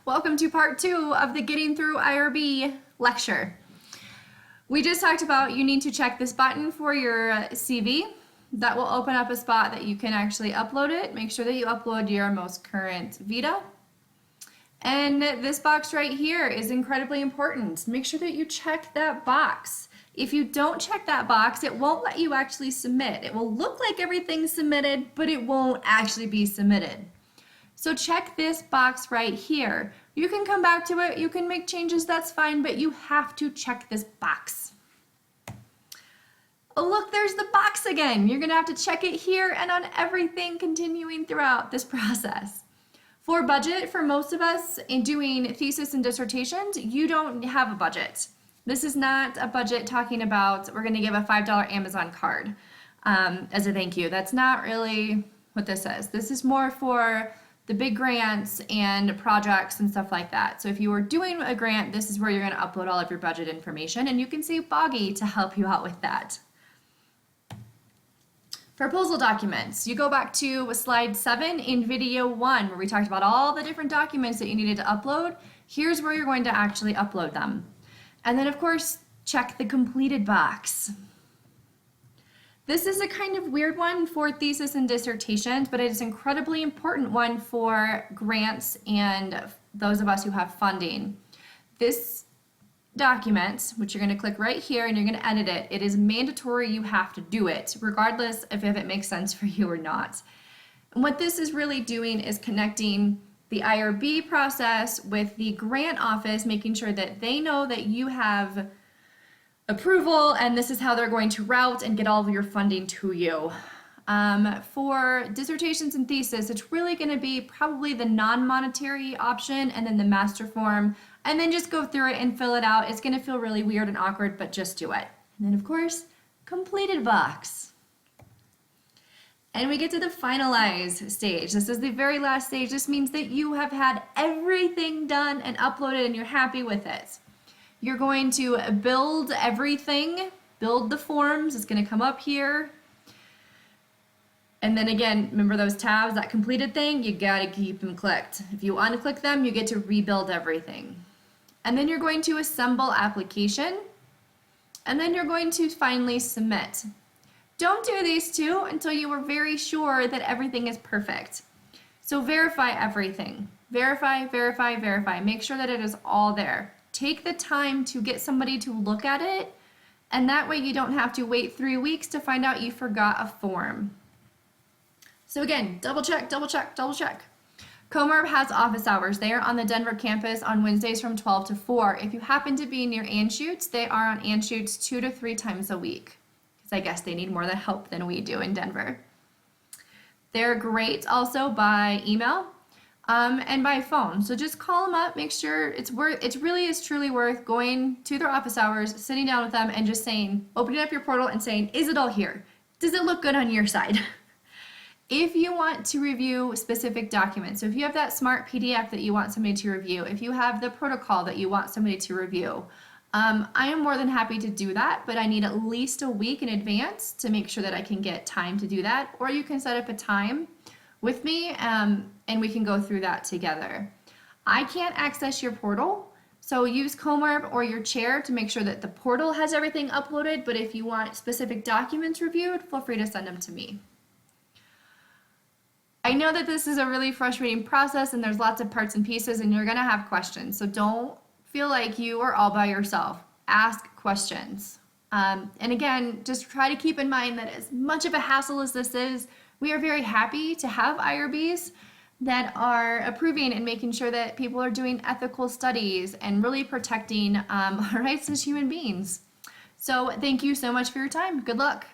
Welcome to part 2 of the Getting Through IRB lecture. We just talked about you need to check this button for your CV. That will open up a spot that you can actually upload it. Make sure that you upload your most current vita. And this box right here is incredibly important. Make sure that you check that box. If you don't check that box, it won't let you actually submit. It will look like everything's submitted, but it won't actually be submitted. So check this box right here. You can come back to it, you can make changes, that's fine, but you have to check this box. Oh look, there's the box again. You're gonna have to check it here and on everything continuing throughout this process. For budget, for most of us in doing thesis and dissertations, you don't have a budget. This is not a budget talking about we're gonna give a $5 Amazon card as a thank you. That's not really what this is. This is more for the big grants and projects and stuff like that. So if you were doing a grant, this is where you're going to upload all of your budget information, and you can see Boggy to help you out with that. Proposal documents. You go back to slide 7 in video 1 where we talked about all the different documents that you needed to upload. Here's where you're going to actually upload them. And then of course, check the completed box. This is a kind of weird one for thesis and dissertations, but it is an incredibly important one for grants and those of us who have funding. This document, which you're going to click right here and you're going to edit it, it is mandatory you have to do it, regardless of if it makes sense for you or not. And what this is really doing is connecting the IRB process with the grant office, making sure that they know that you have approval and this is how they're going to route and get all of your funding to you. For dissertations and thesis, it's really going to be probably the non-monetary option and then the master form, and then just go through it and fill it out. It's going to feel really weird and awkward, but just do it. And then of course, completed box. And we get to the finalize stage. This is the very last stage. This means that you have had everything done and uploaded and you're happy with it. You're going to build everything, build the forms. It's going to come up here. And then again, remember those tabs, that completed thing, you got to keep them clicked. If you unclick them, you get to rebuild everything. And then you're going to assemble application. And then you're going to finally submit. Don't do these two until you are very sure that everything is perfect. So verify everything. Verify, verify, verify. Make sure that it is all there. Take the time to get somebody to look at it, and that way you don't have to wait 3 weeks to find out you forgot a form. So again, double check, double check, double check. COMIRB has office hours. They are on the Denver campus on Wednesdays from 12 to 4. If you happen to be near Anschutz, they are on Anschutz 2 to 3 times a week, because I guess they need more help than we do in Denver. They're great also by email. And by phone. So just call them up, make sure it really is truly worth going to their office hours, sitting down with them and just saying, opening up your portal and saying, is it all here? Does it look good on your side? If you want to review specific documents, so if you have that smart PDF that you want somebody to review, if you have the protocol that you want somebody to review, I am more than happy to do that, but I need at least a week in advance to make sure that I can get time to do that, or you can set up a time with me and we can go through that together. I can't access your portal, so use COMIRB or your chair to make sure that the portal has everything uploaded, but if you want specific documents reviewed, feel free to send them to me. I know that this is a really frustrating process and there's lots of parts and pieces and you're gonna have questions, so don't feel like you are all by yourself. Ask questions. And again, just try to keep in mind that as much of a hassle as this is, we are very happy to have IRBs that are approving and making sure that people are doing ethical studies and really protecting our rights as human beings. So thank you so much for your time. Good luck.